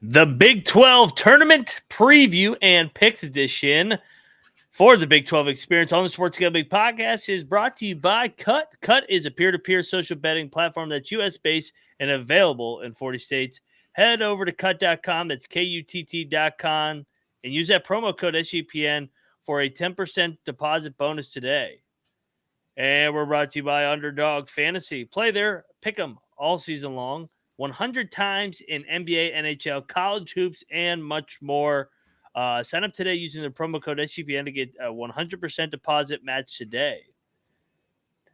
The Big 12 Tournament Preview and Picks Edition for the Big 12 Experience on the Sports Gambling Podcast is brought to you by Cut. Cut is a peer-to-peer social betting platform that's U.S.-based and available in 40 states. Head over to cut.com, that's KUTT.com, and use that promo code SGPN for a 10% deposit bonus today. And we're brought to you by Underdog Fantasy. Play there, pick 'em all season long. 100 times in NBA, NHL, college hoops, and much more. Sign up today using the promo code SGPN to get a 100% deposit match today.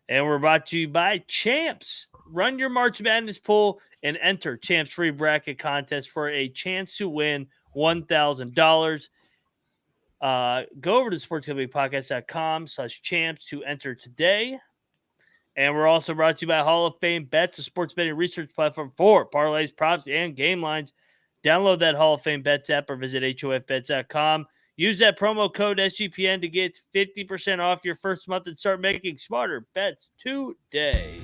And we're brought to you by Champs. Run your March Madness pool and enter Champs free bracket contest for a chance to win $1,000. Go over to sportsgamblingpodcast.com/champs to enter today. And we're also brought to you by Hall of Fame Bets, a sports betting research platform for parlays, props, and game lines. Download that Hall of Fame Bets app or visit HOFBets.com. Use that promo code SGPN to get 50% off your first month and start making smarter bets today.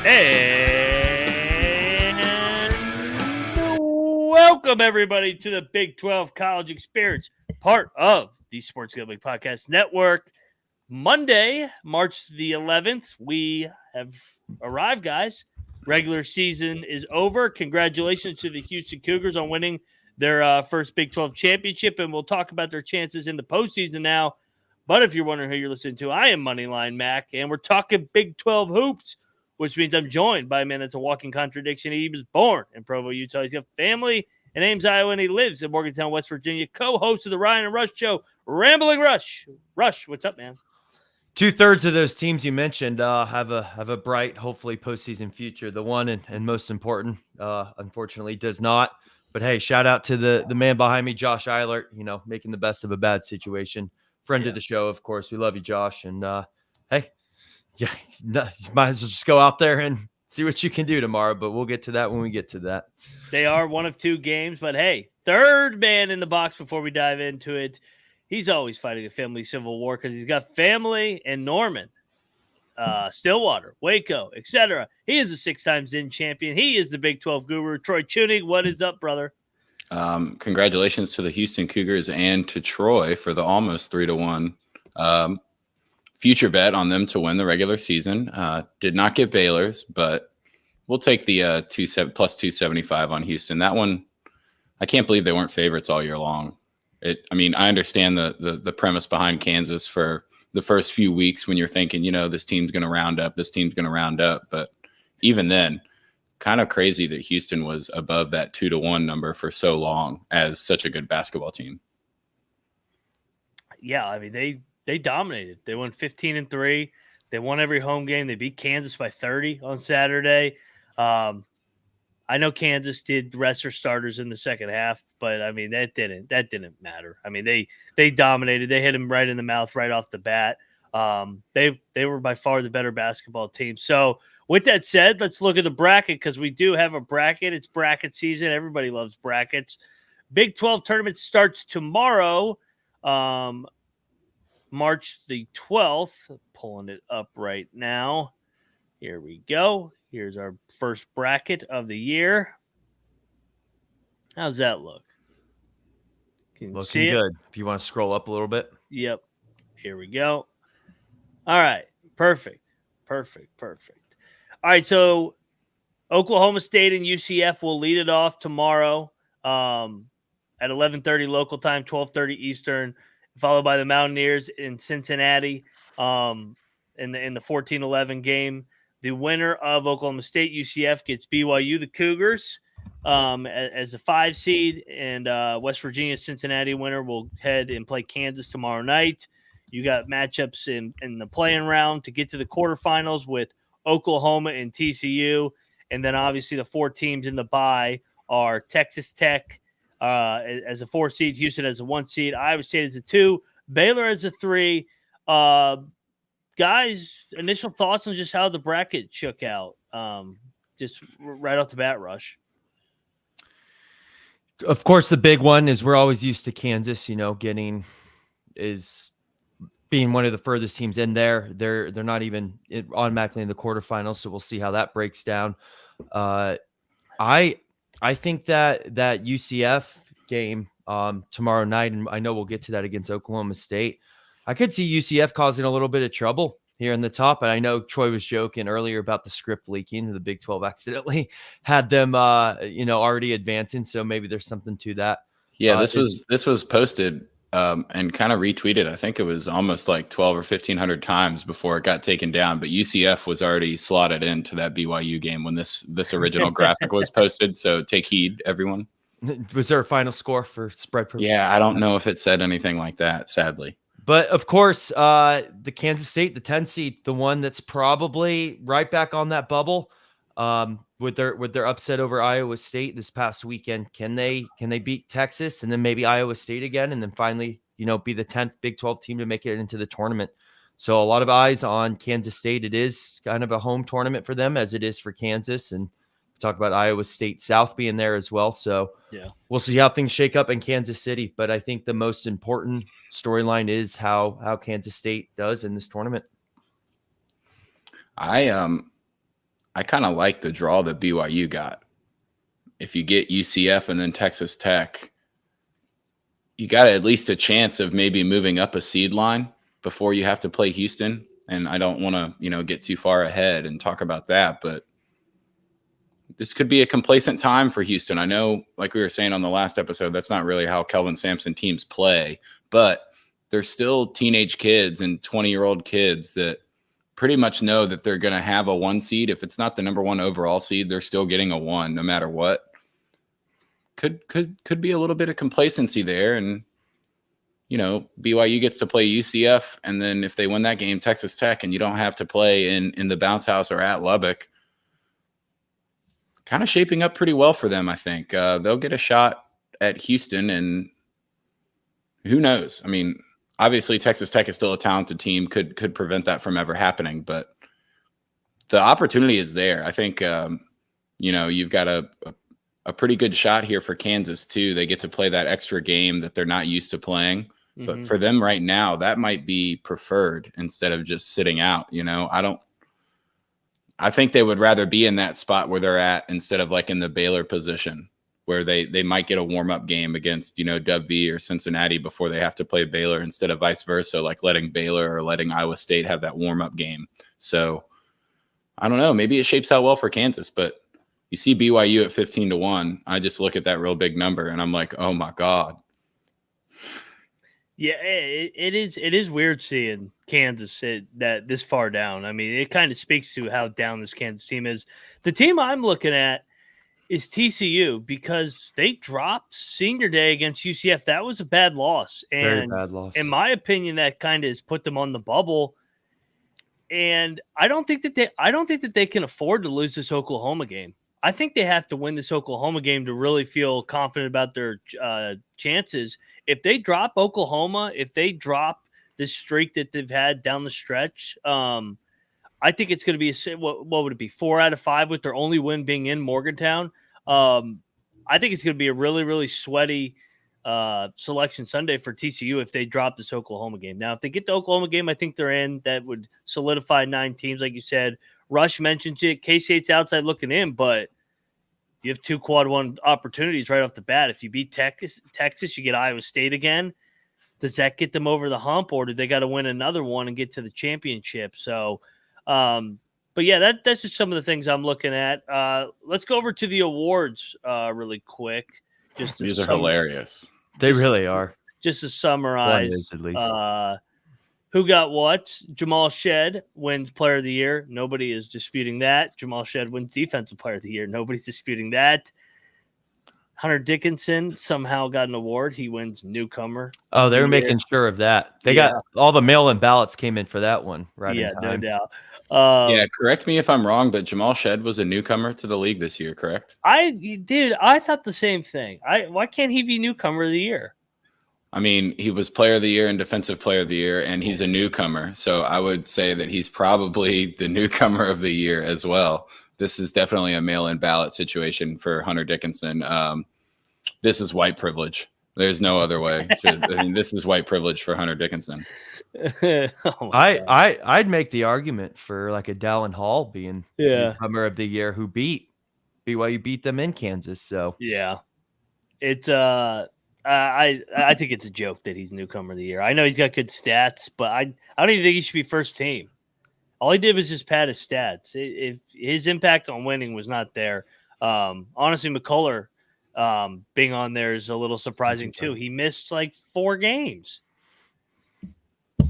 And welcome, everybody, to the Big 12 College Experience, part of the Sports Gambling Podcast Network. Monday, March the 11th, we have arrived, guys. Regular season is over. Congratulations to the Houston Cougars on winning their first Big 12 championship, and we'll talk about their chances in the postseason now. But if you're wondering who you're listening to, I am Moneyline Mac, and we're talking Big 12 hoops, which means I'm joined by a man that's a walking contradiction. He was born in Provo, Utah. He's got family in Ames, Iowa, and he lives in Morgantown, West Virginia. Co-host of the Ryan and Rush Show, Rambling Rush. Rush, what's up, man? 2/3 of those teams you mentioned have a bright, hopefully, postseason future. The one and most important, unfortunately, does not. But hey, shout out to the man behind me, Josh Eilert. Making the best of a bad situation. Friend of the show, of course. We love you, Josh. And hey. Yeah, you might as well just go out there and see what you can do tomorrow, but we'll get to that when we get to that. They are one of two games, but hey, third man in the box before we dive into it. He's always fighting a family civil war because he's got family in Norman, Stillwater, Waco, etc. He is a 6-time Zin champion. He is the Big 12 guru. Troy Chewning, what is up, brother? Congratulations to the Houston Cougars and to Troy for the almost 3-1 future bet on them to win the regular season. Did not get Baylor's, but we'll take the plus 275 on Houston. That one, I can't believe they weren't favorites all year long. I understand the premise behind Kansas for the first few weeks when you're thinking, this team's going to round up, but even then, kind of crazy that Houston was above that 2-1 number for so long as such a good basketball team. Yeah, they dominated. They won 15-3. They won every home game. They beat Kansas by 30 on Saturday. I know Kansas did rest their starters in the second half, but that didn't matter. They dominated. They hit them right in the mouth right off the bat. They were by far the better basketball team. So with that said, let's look at the bracket because we do have a bracket. It's bracket season. Everybody loves brackets. Big 12 tournament starts tomorrow. March the 12th, pulling it up right now. Here we go. Here's our first bracket of the year. How's that look? Looking good. If you want to scroll up a little bit. Yep. Here we go. All right. Perfect. All right. So Oklahoma State and UCF will lead it off tomorrow at 11:30 local time, 12:30 Eastern. Followed by the Mountaineers in Cincinnati in the 14-11 game. The winner of Oklahoma State UCF gets BYU the Cougars as the 5 seed, and West Virginia Cincinnati winner will head and play Kansas tomorrow night. You got matchups in the play-in round to get to the quarterfinals with Oklahoma and TCU, and then obviously the 4 teams in the bye are Texas Tech as a 4 seed, Houston as a 1 seed, Iowa State as a 2, Baylor as a 3. guys, initial thoughts on just how the bracket shook out, just right off the bat, Rush. Of course, the big one is we're always used to Kansas, being one of the furthest teams in there. They're not even automatically in the quarterfinals, so we'll see how that breaks down. I think that UCF game tomorrow night, and I know we'll get to that against Oklahoma State, I could see UCF causing a little bit of trouble here in the top. And I know Troy was joking earlier about the script leaking. The Big 12 accidentally had them, already advancing. So maybe there's something to that. Yeah, this was posted and kind of retweeted. I think it was almost like 12 or 1,500 times before it got taken down. But UCF was already slotted into that BYU game when this original graphic was posted. So take heed, everyone. Was there a final score for spread purposes? Yeah, I don't know if it said anything like that, sadly. But of course, the Kansas State, the 10 seed, the one that's probably right back on that bubble, with their upset over Iowa State this past weekend. Can they beat Texas and then maybe Iowa State again, and then finally, be the 10th Big 12 team to make it into the tournament? So a lot of eyes on Kansas State. It is kind of a home tournament for them, as it is for Kansas, and talk about Iowa State South being there as well. So yeah, we'll see how things shake up in Kansas City. But I think the most important storyline is how Kansas State does in this tournament. I kind of like the draw that BYU got. If you get UCF and then Texas Tech, you got at least a chance of maybe moving up a seed line before you have to play Houston. And I don't want to, get too far ahead and talk about that, but this could be a complacent time for Houston. I know, like we were saying on the last episode, that's not really how Kelvin Sampson teams play, but they're still teenage kids and 20-year-old kids that pretty much know that they're going to have a 1 seed. If it's not the number 1 overall seed, they're still getting a 1 no matter what. Could be a little bit of complacency there. And, BYU gets to play UCF. And then if they win that game, Texas Tech, and you don't have to play in the bounce house or at Lubbock, kind of shaping up pretty well for them, I think. They'll get a shot at Houston, and who knows? I mean, obviously Texas Tech is still a talented team, could prevent that from ever happening, but the opportunity is there. I think, you've got a pretty good shot here for Kansas too. They get to play that extra game that they're not used to playing, but for them right now, that might be preferred instead of just sitting out. I think they would rather be in that spot where they're at instead of like in the Baylor position where they might get a warm-up game against, Dub V or Cincinnati before they have to play Baylor, instead of vice versa, like letting Baylor or letting Iowa State have that warm-up game. So I don't know. Maybe it shapes out well for Kansas, but you see BYU at 15-1. I just look at that real big number and I'm like, oh my God. Yeah, it is weird seeing Kansas that this far down. I mean, it kind of speaks to how down this Kansas team is. The team I'm looking at is TCU, because they dropped senior day against UCF. That was a bad loss. And very bad loss. In my opinion, that kind of has put them on the bubble. And I don't think that they can afford to lose this Oklahoma game. I think they have to win this Oklahoma game to really feel confident about their chances. If they drop Oklahoma, if they drop this streak that they've had down the stretch, I think it's going to be what would it be? 4 out of 5 with their only win being in Morgantown. I think it's going to be a really, really sweaty Selection Sunday for TCU if they drop this Oklahoma game. Now, if they get the Oklahoma game, I think they're in. That would solidify 9 teams, like you said. Rush mentions it. K-State's outside looking in, but you have 2 quad 1 opportunities right off the bat. If you beat Texas, you get Iowa State again. Does that get them over the hump, or do they got to win another one and get to the championship? So, but yeah, that's just some of the things I'm looking at. Let's go over to the awards really quick. These are hilarious. They really are. Just to summarize, at least. Who got what? Jamal Shed wins Player of the Year. Nobody is disputing that. Jamal Shed wins Defensive Player of the Year. Nobody's disputing that. Hunter Dickinson somehow got an award. He wins Newcomer. Oh, they were making sure of that. They got all the mail-in ballots came in for that one, right? Yeah, in time. no doubt. Correct me if I'm wrong, but Jamal Shed was a newcomer to the league this year, correct? I thought the same thing. Why can't he be Newcomer of the Year? I mean, he was player of the year and defensive player of the year, and he's a newcomer. So I would say that he's probably the newcomer of the year as well. This is definitely a mail-in ballot situation for Hunter Dickinson. This is white privilege. There's no other way. This is white privilege for Hunter Dickinson. I'd make the argument for like a Dallin Hall being newcomer of the year who beat BYU, beat them in Kansas. So yeah, it's I think it's a joke that he's newcomer of the year. I know he's got good stats, but I don't even think he should be first team. All he did was just pad his stats. If his impact on winning was not there, honestly, McCullar being on there is a little surprising too. He missed like 4 games.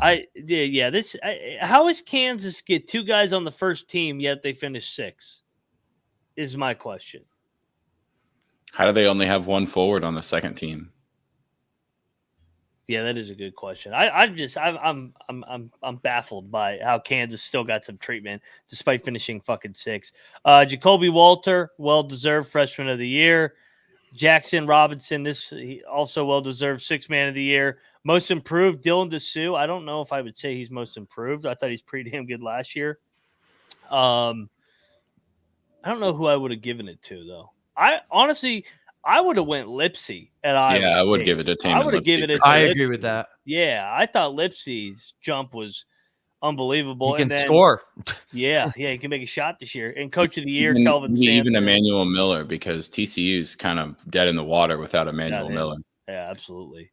How is Kansas get 2 guys on the first team yet they finish 6? Is my question. How do they only have 1 forward on the second team? Yeah, that is a good question. I'm baffled by how Kansas still got some treatment despite finishing fucking 6. Jacoby Walter, well-deserved freshman of the year. Jackson Robinson, he also well-deserved 6th man of the year. Most improved, Dylan DeSue. I don't know if I would say he's most improved. I thought he's pretty damn good last year. I don't know who I would have given it to, though. I would have went Lipsy at Iowa. Yeah, I would give it to Taman. I would have given it to I Lipsy. agree with that. Yeah, I thought Lipsy's jump was unbelievable. He can score. Yeah, he can make a shot this year. And coach of the year, Kelvin Sampson. Even Emmanuel Miller, because TCU's kind of dead in the water without Emmanuel Miller. Yeah, absolutely.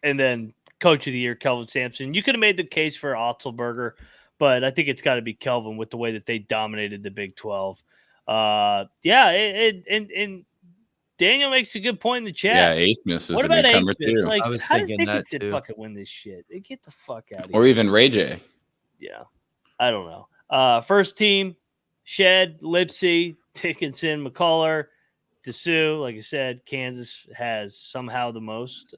And then coach of the year, Kelvin Sampson. You could have made the case for Otzelberger, but I think it's got to be Kelvin with the way that they dominated the Big 12. And Daniel makes a good point in the chat. Yeah, A-Smith is a newcomer too. Like, I was how thinking does that too. Fucking win this shit? They get the fuck out of here. Or even Ray J. Yeah, I don't know. First team: Shed, Lipsy, Dickinson, McCullar, DeSue. Like I said, Kansas has somehow the most.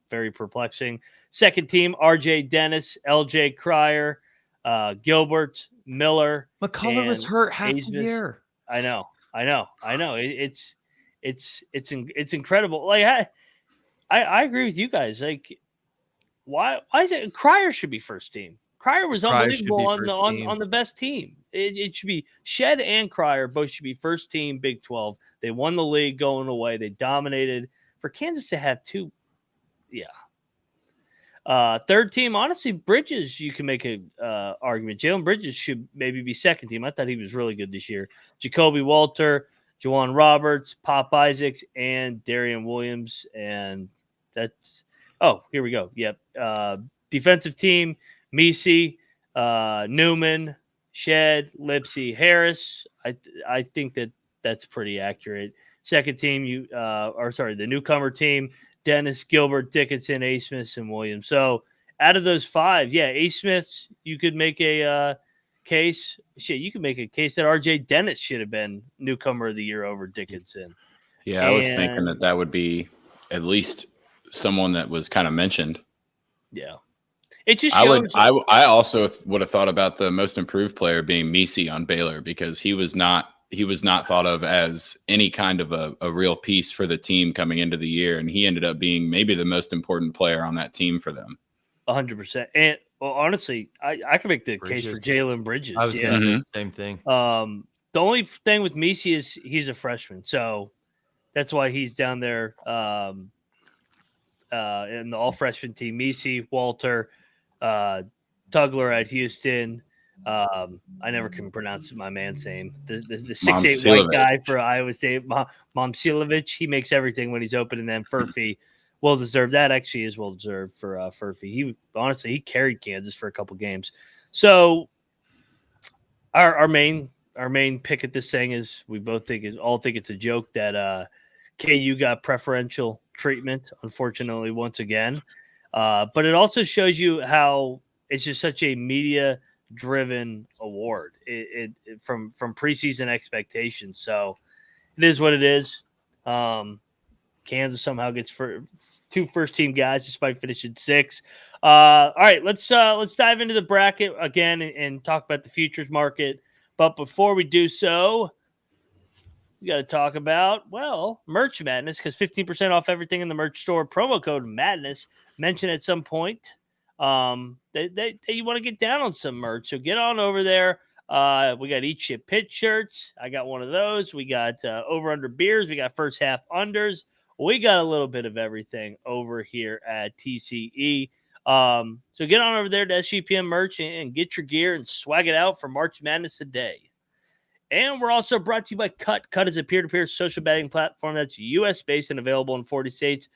Very perplexing. Second team: RJ Dennis, LJ Cryer, Gilbert, Miller. McCullar was hurt half the year. I know. It's incredible. Like I agree with you guys. Like, why is it Cryer should be first team? Cryer was unbelievable on the best team. It should be Shed and Cryer both should be first team Big 12. They won the league going away. They dominated. For Kansas to have 2, yeah. Third team, honestly, Bridges, you can make a argument. Jalen Bridges should maybe be second team. I thought he was really good this year. Jacoby Walter, Juwan Roberts, Pop Isaacs, and Darian Williams. And that's here we go. Yep. Defensive team, Misi, Newman, Shed, Lipsy, Harris. I think that's pretty accurate. Second team, the newcomer team, Dennis, Gilbert, Dickinson, A-Smith, and Williams. So out of those 5, A-Smiths, you could make a case. You could make a case that RJ Dennis should have been newcomer of the year over Dickinson. Yeah, I was thinking that would be at least someone that was kind of mentioned. Yeah. It just shows. I also would have thought about the most improved player being Misi on Baylor, because he was not thought of as any kind of a real piece for the team coming into the year, and he ended up being maybe the most important player on that team for them. 100%. And honestly, I could make the case for Jalen Bridges. I was going to say the same thing. The only thing with Misi is he's a freshman, so that's why he's down there in the all-freshman team. Misi, Walter, Tugler at Houston. I never can pronounce my man's name. The 6'8" white guy for Iowa State, Momcilovic. He makes everything when he's open, and then Furphy, well deserved. That actually is well deserved for Furphy. He carried Kansas for a couple games. So our main pick at this thing is we all think it's a joke that KU got preferential treatment, unfortunately, once again. But it also shows you how it's just such a media-driven award from preseason expectations. So it is what it is. Kansas somehow gets 2 first-team guys despite finishing 6. All right, let's dive into the bracket again and talk about the futures market. But before we do so, we got to talk about, well, Merch Madness, because 15% off everything in the merch store. Promo code Madness. Mentioned at some point. You want to get down on some merch. So get on over there. We got Eat Shit Pit shirts. I got one of those. We got over under beers. We got first half unders. We got a little bit of everything over here at TCE. So get on over there to SGPN merch and get your gear and swag it out for March Madness today. And we're also brought to you by Cut. Cut is a peer-to-peer social betting platform that's U.S.-based and available in 40 states.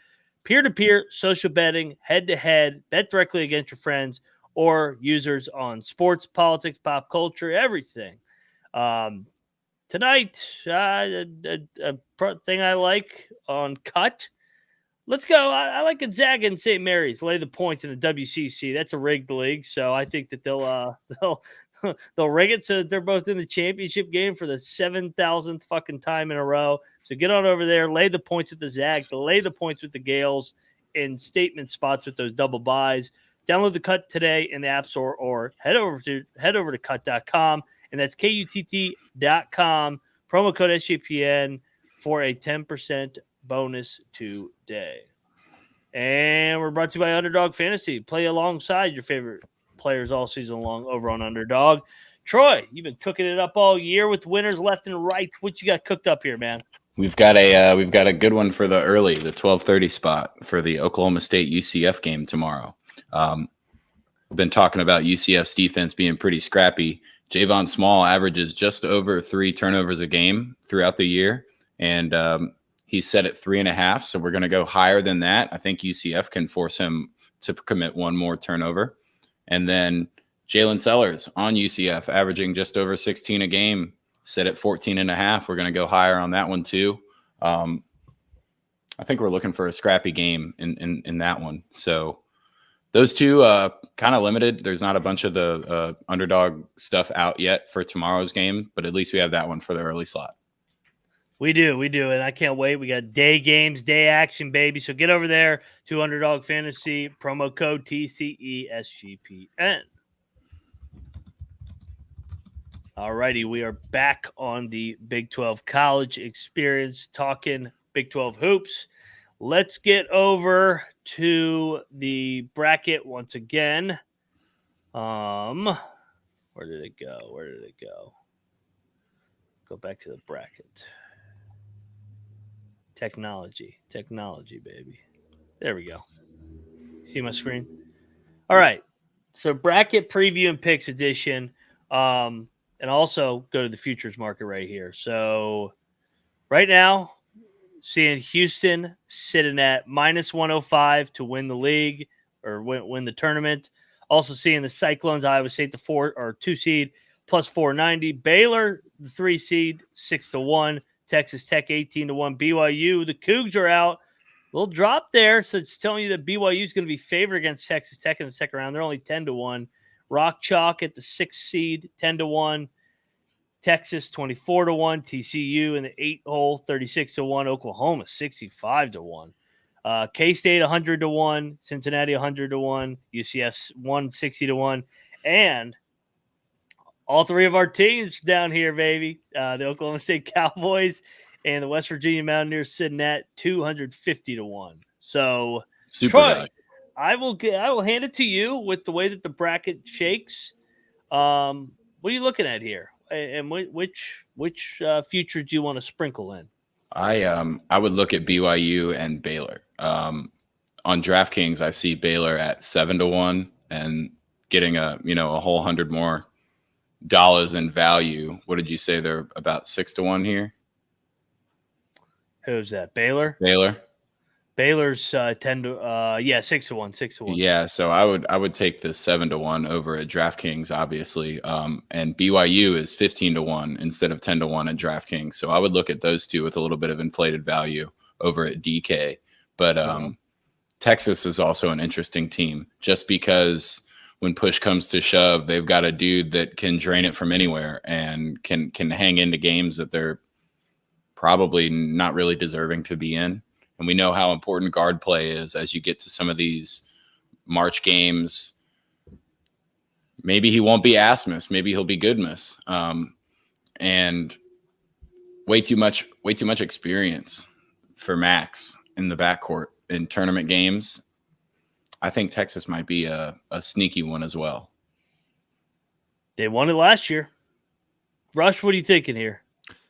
Peer-to-peer social betting, head-to-head, bet directly against your friends or users on sports, politics, pop culture, everything. Tonight, a thing I like on Cut. Let's go. I like Gonzaga and St. Mary's lay the points in the WCC. That's a rigged league, so I think that they'll rig it so that they're both in the championship game for the 7,000th fucking time in a row. So get on over there, lay the points with the Zag, lay the points with the Gales in statement spots with those double buys. Download the Cut today in the App Store or head over to cut.com, and that's KUTT.com. Promo code SGPN for a 10% bonus today. And we're brought to you by Underdog Fantasy. Play alongside your favorite players all season long over on Underdog. Troy, you've been cooking it up all year with winners left and right. What you got cooked up here, man? We've got a good one for the 12:30 spot for the Oklahoma State UCF game tomorrow. We've been talking about UCF's defense being pretty scrappy. Javon Small averages just over 3 turnovers a game throughout the year, and he's set at 3.5. So we're going to go higher than that. I think UCF can force him to commit one more turnover. And then Jalen Sellers on UCF, averaging just over 16 a game, set at 14.5. We're going to go higher on that one too. I think we're looking for a scrappy game in that one. So those two kind of limited. There's not a bunch of the underdog stuff out yet for tomorrow's game, but at least we have that one for the early slot. We do, and I can't wait. We got day games, day action, baby. So get over there to Underdog Fantasy, promo code TCESGPN. All righty, we are back on the Big 12 college experience, talking Big 12 hoops. Let's get over to the bracket once again. Where did it go? Go back to the bracket. Technology, baby. There we go. See my screen? All right. So bracket preview and picks edition. And also go to the futures market right here. So right now, seeing Houston sitting at minus 105 to win the league or win the tournament. Also seeing the Cyclones, Iowa State, the 4 or 2 seed, plus 490. Baylor, the 3 seed, 6-1. Texas Tech 18-1. BYU, the Cougs are out. A little drop there, so it's telling you that BYU is going to be favored against Texas Tech in the second round. They're only 10-1. Rock Chalk at the 6th seed, 10-1. Texas 24-1. TCU in the 8-hole, 36-1. Oklahoma 65-1. K-State 100-1. Cincinnati 100-1. UCF 160-1. And all three of our teams down here, baby. The Oklahoma State Cowboys and the West Virginia Mountaineers sitting at 250-1. So, super Troy, value. I will hand it to you with the way that the bracket shakes. What are you looking at here, and which future do you want to sprinkle in? I would look at BYU and Baylor. On DraftKings, I see Baylor at 7-1 and getting a whole $100 more in value. What did you say? They're about 6-1 here. Who's that? Baylor. Baylor's 6-1. 6-1. Yeah, so I would take the 7-1 over at DraftKings, obviously. And BYU is 15-1 instead of 10-1 at DraftKings. So I would look at those two with a little bit of inflated value over at DK. But Texas is also an interesting team, just because when push comes to shove, they've got a dude that can drain it from anywhere and can hang into games that they're probably not really deserving to be in. And we know how important guard play is as you get to some of these March games. Maybe he won't be Asmus. Maybe he'll be Goodmus. And way too much experience for Max in the backcourt in tournament games. I think Texas might be a sneaky one as well. They won it last year. Rush, what are you thinking here?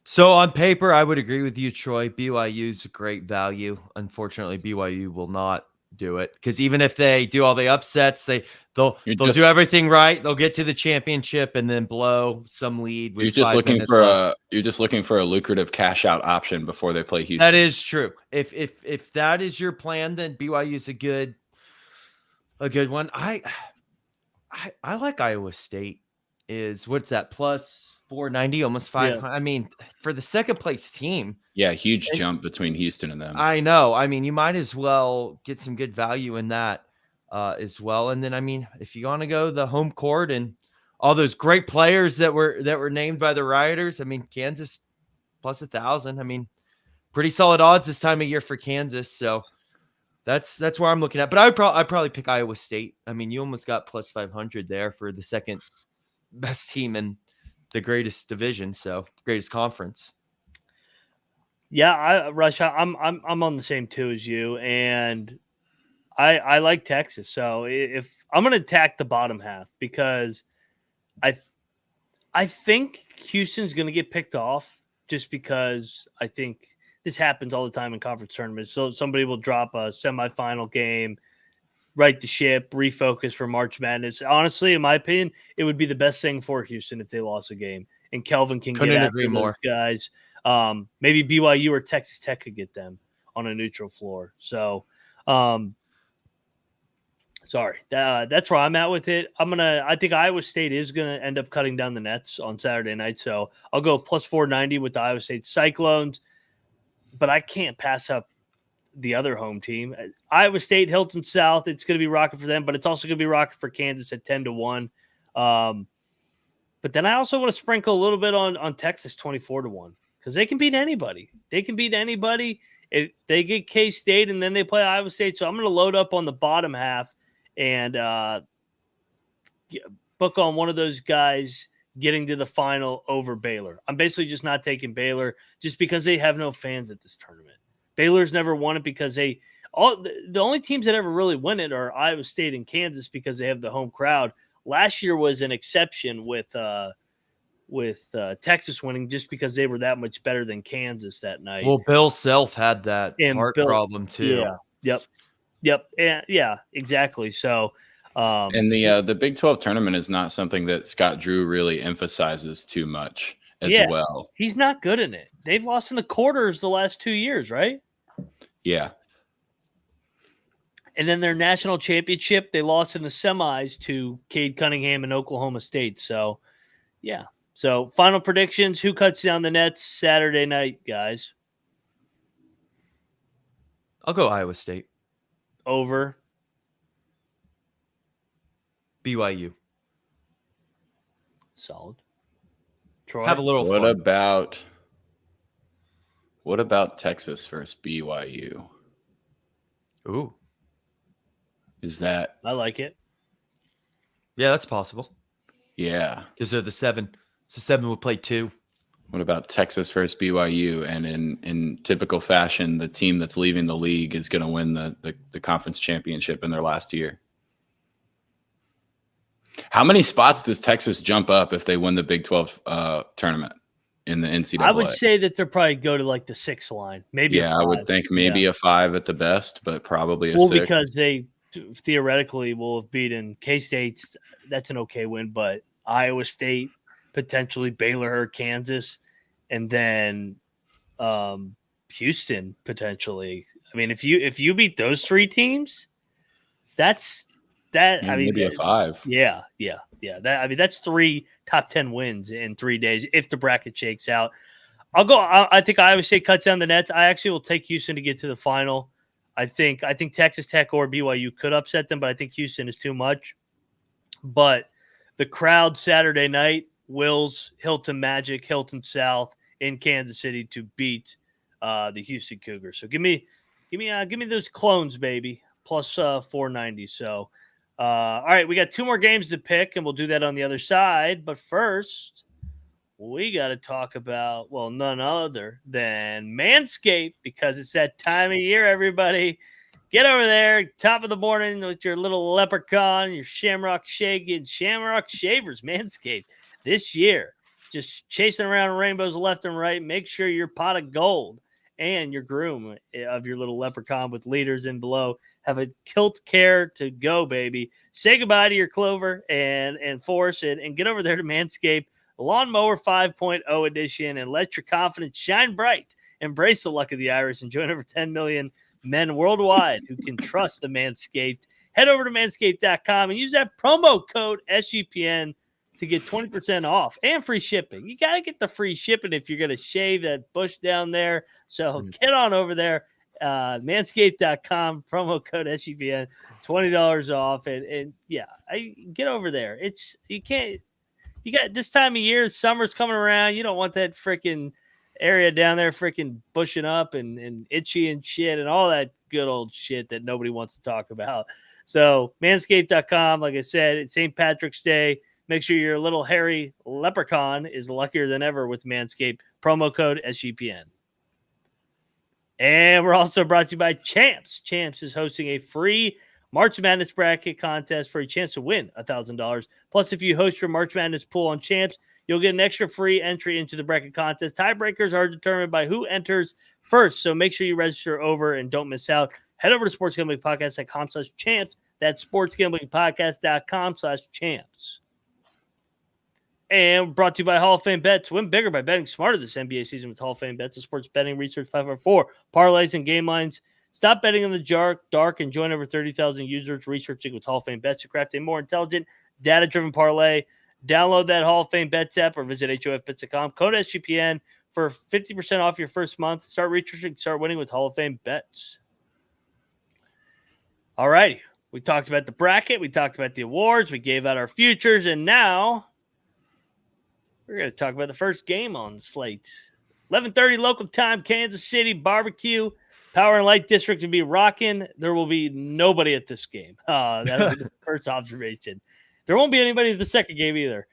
So on paper, I would agree with you, Troy. BYU's a great value. Unfortunately, BYU will not do it because even if they do all the upsets, they'll do everything right. They'll get to the championship and then blow some lead. With you're just looking for a lucrative cash out option before they play Houston. That is true. If that is your plan, then BYU's a good one. I like Iowa State. What's that plus 490, almost 500. Yeah. I mean, for the second place team. Yeah, huge jump between Houston and them. I know. I mean, you might as well get some good value in that as well. And then, I mean, if you want to go the home court and all those great players that were named by the Rioters, I mean, Kansas plus 1,000. I mean, pretty solid odds this time of year for Kansas. So that's where I'm looking at. But I'd probably pick Iowa State. I mean, you almost got plus 500 there for the second best team in the greatest division, so greatest conference. Yeah, Rush, I'm on the same too as you, and I like Texas. So if I'm going to attack the bottom half because I think Houston's going to get picked off just because I think this happens all the time in conference tournaments. So somebody will drop a semifinal game, right the ship, refocus for March Madness. Honestly, in my opinion, it would be the best thing for Houston if they lost a game. And Kelvin can get after those guys. Maybe BYU or Texas Tech could get them on a neutral floor. So, sorry. That's where I'm at with it. I think Iowa State is going to end up cutting down the nets on Saturday night. So I'll go plus 490 with the Iowa State Cyclones. But I can't pass up the other home team. Iowa State, Hilton South, it's going to be rocking for them, but it's also going to be rocking for Kansas at 10-1. But then I also want to sprinkle a little bit on Texas 24-1 because they can beat anybody. They can beat anybody. If they get K-State and then they play Iowa State. So I'm going to load up on the bottom half and book on one of those guys getting to the final over Baylor. I'm basically just not taking Baylor just because they have no fans at this tournament. Baylor's never won it because the only teams that ever really win it are Iowa State and Kansas because they have the home crowd. Last year was an exception with Texas winning just because they were that much better than Kansas that night. Well, Bill Self had that heart problem too. Yeah. Yep. And yeah, exactly. So, and the Big 12 tournament is not something that Scott Drew really emphasizes too much as well. He's not good in it. They've lost in the quarters the last 2 years, right? Yeah. And then their national championship, they lost in the semis to Cade Cunningham and Oklahoma State. So, yeah. So, final predictions. Who cuts down the nets Saturday night, guys? I'll go Iowa State. Over. BYU. Solid. Troy? Have a little fun. What about Texas versus BYU? Ooh. Is that? I like it. Yeah, that's possible. Yeah. Because they're the 7. So 7 will play 2. What about Texas versus BYU? And in typical fashion, the team that's leaving the league is going to win the conference championship in their last year. How many spots does Texas jump up if they win the Big 12 tournament in the NCAA? I would say that they'll probably go to like the 6 line. Maybe I would think maybe a 5 at the best, but probably a 6. Because they theoretically will have beaten K-State. That's an okay win, but Iowa State, potentially Baylor or Kansas, and then Houston potentially. I mean, if you beat those 3 teams, that's that. Maybe a 5. Yeah. That's 3 top 10 wins in 3 days if the bracket shakes out. I think Iowa State cuts down the nets. I actually will take Houston to get to the final. I think Texas Tech or BYU could upset them, but I think Houston is too much. But the crowd Saturday night wills Hilton Magic, Hilton South in Kansas City to beat the Houston Cougars. So give me those clones, baby, plus 490. So all right, we got 2 more games to pick, and we'll do that on the other side. But first, we got to talk about, well, none other than Manscaped, because it's that time of year, everybody. Get over there, top of the morning with your little leprechaun, your shamrock shaking, shamrock shavers, Manscaped. This year, just chasing around rainbows left and right. Make sure your pot of gold and your groom of your little leprechaun with leaders in below have a kilt care to go, baby. Say goodbye to your Clover and Force and get over there to Manscaped Lawnmower 5.0 edition and let your confidence shine bright. Embrace the luck of the Irish and join over 10 million men worldwide who can trust the Manscaped. Head over to manscaped.com and use that promo code SGPN to get 20% off and free shipping. You got to get the free shipping if you're going to shave that bush down there. So get on over there, manscaped.com, promo code SGPN, $20 off. And yeah, get over there. You got this time of year, summer's coming around. You don't want that freaking area down there freaking bushing up and itchy and shit and all that good old shit that nobody wants to talk about. So manscaped.com, like I said, it's St. Patrick's Day. Make sure your little hairy leprechaun is luckier than ever with Manscaped. Promo code SGPN. And we're also brought to you by Champs. Champs is hosting a free March Madness bracket contest for a chance to win $1,000. Plus, if you host your March Madness pool on Champs, you'll get an extra free entry into the bracket contest. Tiebreakers are determined by who enters first, so make sure you register over and don't miss out. Head over to sportsgamblingpodcast.com/champs. That's sportsgamblingpodcast.com/champs. And brought to you by Hall of Fame Bets. Win bigger by betting smarter this NBA season with Hall of Fame Bets, a sports betting research platform for parlays and game lines. Stop betting in the dark and join over 30,000 users researching with Hall of Fame Bets to craft a more intelligent, data-driven parlay. Download that Hall of Fame Bets app or visit HOFBets.com. Code SGPN for 50% off your first month. Start researching, start winning with Hall of Fame Bets. All righty. We talked about the bracket. We talked about the awards. We gave out our futures. And now we're going to talk about the first game on the slate. 11:30 local time, Kansas City barbecue. Power and Light District to be rocking. There will be nobody at this game. That'll be the first observation. There won't be anybody at the second game either.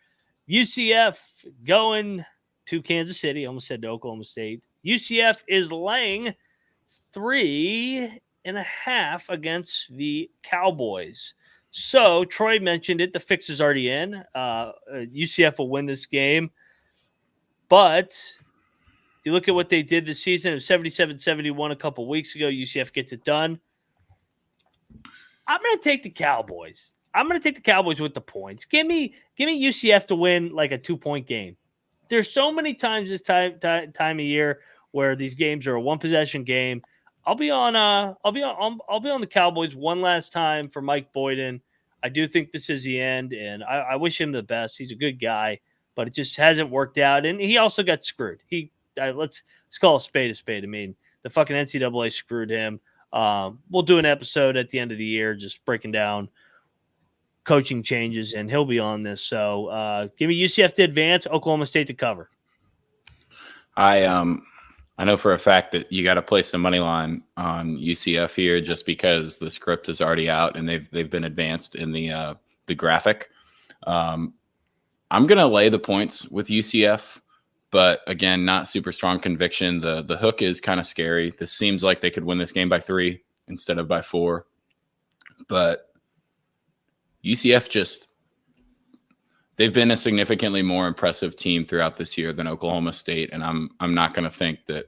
UCF going to Kansas City. Almost said to Oklahoma State. UCF is laying 3.5 against the Cowboys. So Troy mentioned it. The fix is already in. UCF will win this game. But you look at what they did this season. It was 77-71 a couple weeks ago. UCF gets it done. I'm going to take the Cowboys. I'm going to take the Cowboys with the points. Give me UCF to win like a 2-point game. There's so many times this time of year where these games are a one-possession game. I'll be on the Cowboys one last time for Mike Boyden. I do think this is the end, and I wish him the best. He's a good guy, but it just hasn't worked out. And he also got screwed. Let's call a spade. I mean, the fucking NCAA screwed him. We'll do an episode at the end of the year just breaking down coaching changes, and he'll be on this. So give me UCF to advance, Oklahoma State to cover. I know for a fact that you got to place the money line on UCF here just because the script is already out and they've been advanced in the graphic. I'm going to lay the points with UCF, but again, not super strong conviction. The hook is kind of scary. This seems like they could win this game by 3 instead of by 4. But UCF they've been a significantly more impressive team throughout this year than Oklahoma State, and I'm not going to think that,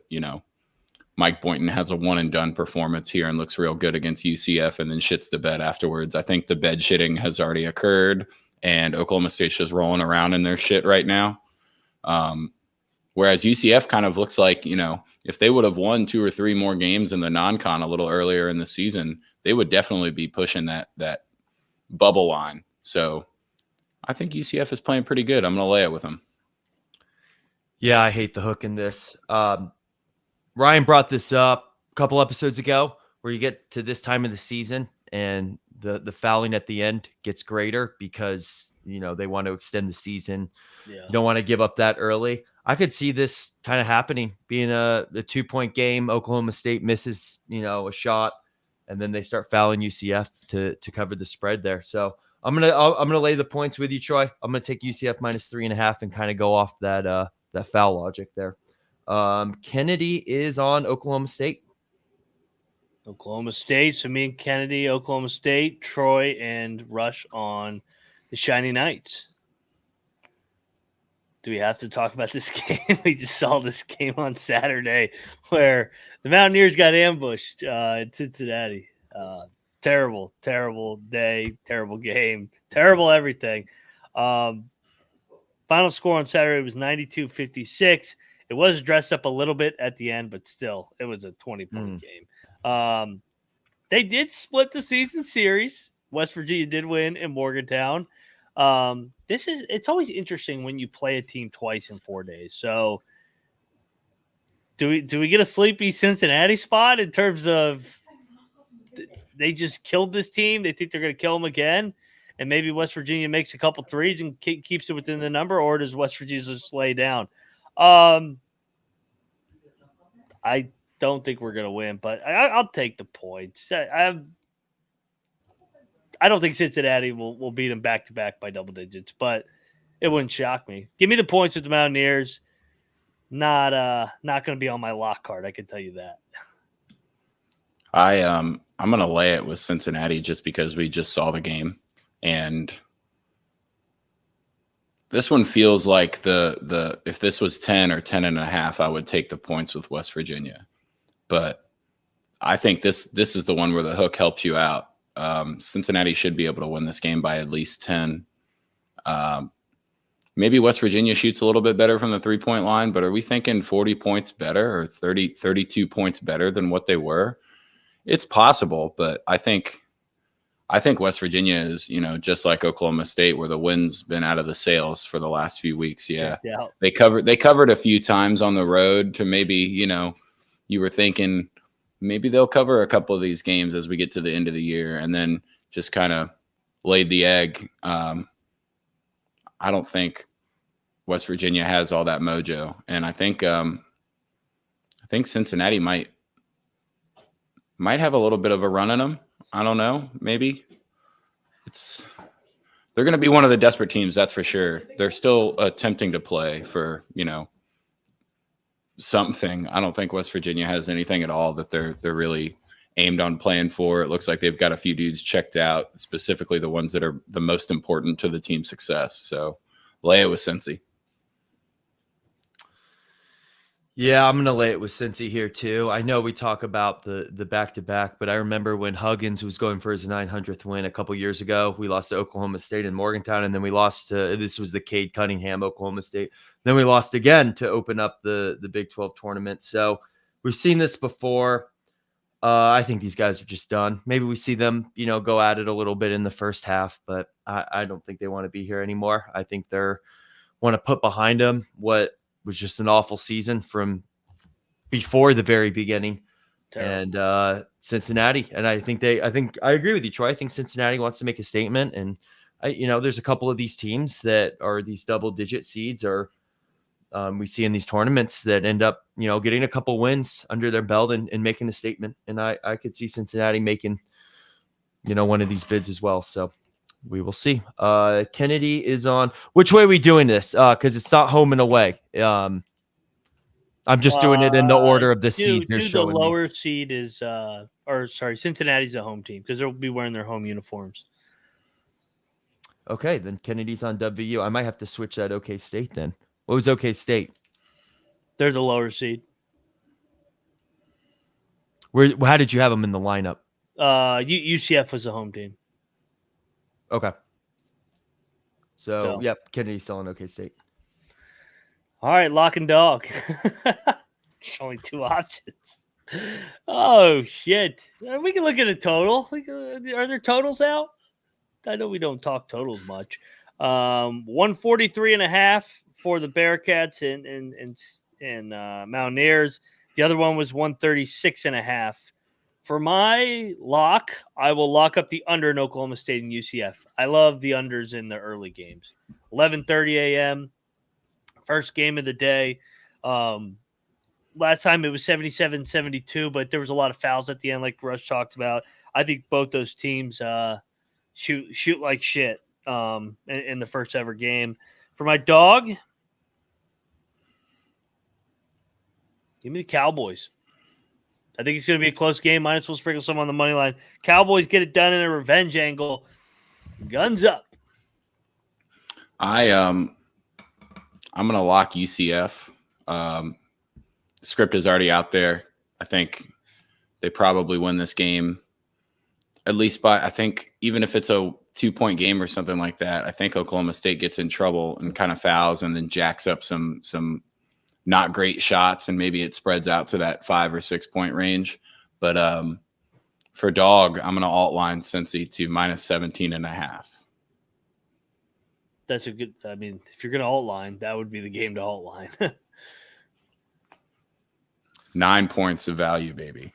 Mike Boynton has a one-and-done performance here and looks real good against UCF and then shits the bed afterwards. I think the bed shitting has already occurred, and Oklahoma State's just rolling around in their shit right now. Whereas UCF kind of looks like, if they would have won 2 or 3 more games in the non-con a little earlier in the season, they would definitely be pushing that bubble line. So I think UCF is playing pretty good. I'm going to lay it with them. Yeah, I hate the hook in this. Ryan brought this up a couple episodes ago where you get to this time of the season and the fouling at the end gets greater because, they want to extend the season. Yeah. You don't want to give up that early. I could see this kind of happening, being a 2-point game. Oklahoma State misses, a shot, and then they start fouling UCF to cover the spread there. So I'm gonna lay the points with you, Troy. I'm gonna take UCF minus 3.5 and kind of go off that foul logic there. Kennedy is on Oklahoma State. Oklahoma State. So me and Kennedy, Oklahoma State, Troy, and Rush on the Shiny Knights. Do we have to talk about this game? We just saw this game on Saturday where the Mountaineers got ambushed in Cincinnati. Terrible, terrible day, terrible game, terrible everything. Final score on Saturday was 92-56. It was dressed up a little bit at the end, but still, it was a 20-point game. They did split the season series. West Virginia did win in Morgantown. It's always interesting when you play a team twice in 4 days. So do we get a sleepy Cincinnati spot in terms of they just killed this team? They think they're going to kill them again, and maybe West Virginia makes a couple threes and keeps it within the number, or does West Virginia just lay down? I don't think we're going to win, but I'll take the points. I don't think Cincinnati will beat them back-to-back by double digits, but it wouldn't shock me. Give me the points with the Mountaineers. Not going to be on my lock card, I can tell you that. I'm going to lay it with Cincinnati just because we just saw the game, and this one feels like the if this was 10 or 10.5, I would take the points with West Virginia, but I think this is the one where the hook helps you out. Cincinnati should be able to win this game by at least 10. Maybe West Virginia shoots a little bit better from the 3-point line, but are we thinking 40 points better or 32 points better than what they were? It's possible, but I think West Virginia is, just like Oklahoma State, where the wind's been out of the sails for the last few weeks. Yeah. They covered a few times on the road to maybe, you were thinking maybe they'll cover a couple of these games as we get to the end of the year, and then just kind of laid the egg. I don't think West Virginia has all that mojo, and I think Cincinnati might have a little bit of a run in them. I don't know. Maybe they're going to be one of the desperate teams. That's for sure. They're still attempting to play for, something. I don't think West Virginia has anything at all that they're really aimed on playing for. It looks like they've got a few dudes checked out, specifically the ones that are the most important to the team's success. So lay it with Cincy. Yeah, I'm going to lay it with Cincy here too. I know we talk about the back-to-back, but I remember when Huggins was going for his 900th win a couple years ago. We lost to Oklahoma State in Morgantown, and then we lost to – this was the Cade Cunningham, Oklahoma State. Then we lost again to open up the Big 12 tournament. So we've seen this before. I think these guys are just done. Maybe we see them, go at it a little bit in the first half, but I don't think they want to be here anymore. I think they're want to put behind them what was just an awful season from before the very beginning. Terrible. And Cincinnati. And I think I agree with you, Troy. I think Cincinnati wants to make a statement. And there's a couple of these teams that are these double-digit seeds or we see in these tournaments that end up, getting a couple wins under their belt and making a statement. And I could see Cincinnati making, one of these bids as well. So we will see. Kennedy is on. Which way are we doing this? Because it's not home and away. I'm just doing it in the order of the seeds. The lower seed is, Cincinnati's the home team because they'll be wearing their home uniforms. Okay, then Kennedy's on WU. I might have to switch that OK State then. What was OK State? They're the lower seed. How did you have them in the lineup? UCF was the home team. Okay. So, yep, Kennedy's still on OK State. All right, lock and dog. Only two options. Oh, shit. We can look at a total. Are there totals out? I know we don't talk totals much. 143.5 for the Bearcats and Mountaineers. The other one was 136.5. For my lock, I will lock up the under in Oklahoma State and UCF. I love the unders in the early games. 11:30 a.m., first game of the day. Last time it was 77-72, but there was a lot of fouls at the end, like Rush talked about. I think both those teams shoot like shit in the first ever game. For my dog, give me the Cowboys. I think it's going to be a close game. Minus we'll sprinkle some on the money line. Cowboys get it done in a revenge angle. Guns up. I'm going to lock UCF. The script is already out there. I think they probably win this game, at least by, I think, even if it's a 2-point game or something like that, I think Oklahoma State gets in trouble and kind of fouls and then jacks up some not great shots, and maybe it spreads out to that 5 or 6 point range. But for dog, I'm going to alt line Cincy to minus 17.5. That's a good, I mean, if you're going to alt line, that would be the game to alt line. 9 points of value, baby.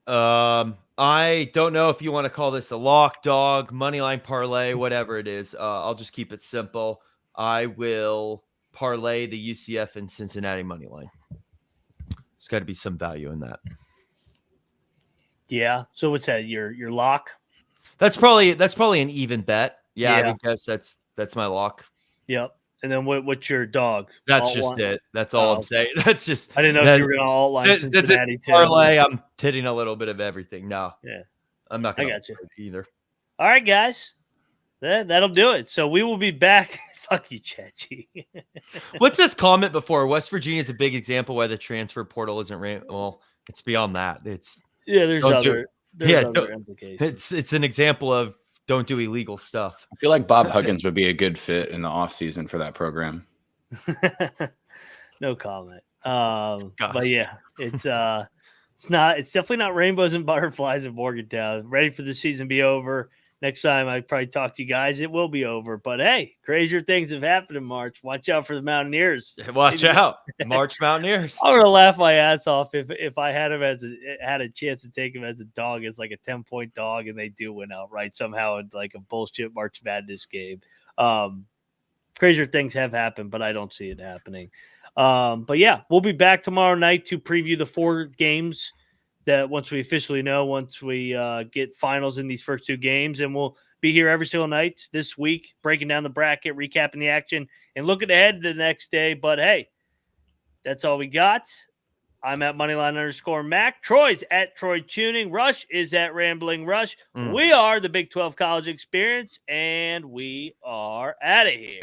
I don't know if you want to call this a lock, dog, money line parlay, whatever it is. I'll just keep it simple. I will parlay the UCF and Cincinnati money line. There's got to be some value in that. Yeah. So what's that? Your lock? That's probably an even bet. Yeah. I would guess that's my lock. Yep. And then what's your dog? That's alt just line? It. That's all I'm saying. That's just. I didn't know if you were going to alt line Cincinnati too. Parlay. I'm hitting a little bit of everything. No. Yeah. I'm not going to either. All right, guys. That'll do it. So we will be back. Fuck you, Chachi. What's this comment before? West Virginia is a big example why the transfer portal isn't well, it's beyond that. There's other implications. It's an example of don't do illegal stuff. I feel like Bob Huggins would be a good fit in the offseason for that program. No comment. But yeah, it's definitely not rainbows and butterflies in Morgantown. Ready for the season to be over. Next time I probably talk to you guys, it will be over. But hey, crazier things have happened in March. Watch out for the Mountaineers. Watch out, March Mountaineers. I'm gonna laugh my ass off if I had him had a chance to take him as a dog, as like a 10-point dog, and they do win outright somehow in like a bullshit March Madness game. Crazier things have happened, but I don't see it happening. But yeah, we'll be back tomorrow night to preview the 4 games that once we get finals in these first 2 games, and we'll be here every single night this week, breaking down the bracket, recapping the action, and looking ahead to the next day. But hey, that's all we got. I'm at Moneyline_Mac. Troy's at Troy Chewning. Rush is at Rambling Rush. We are the Big 12 College Experience, and we are out of here.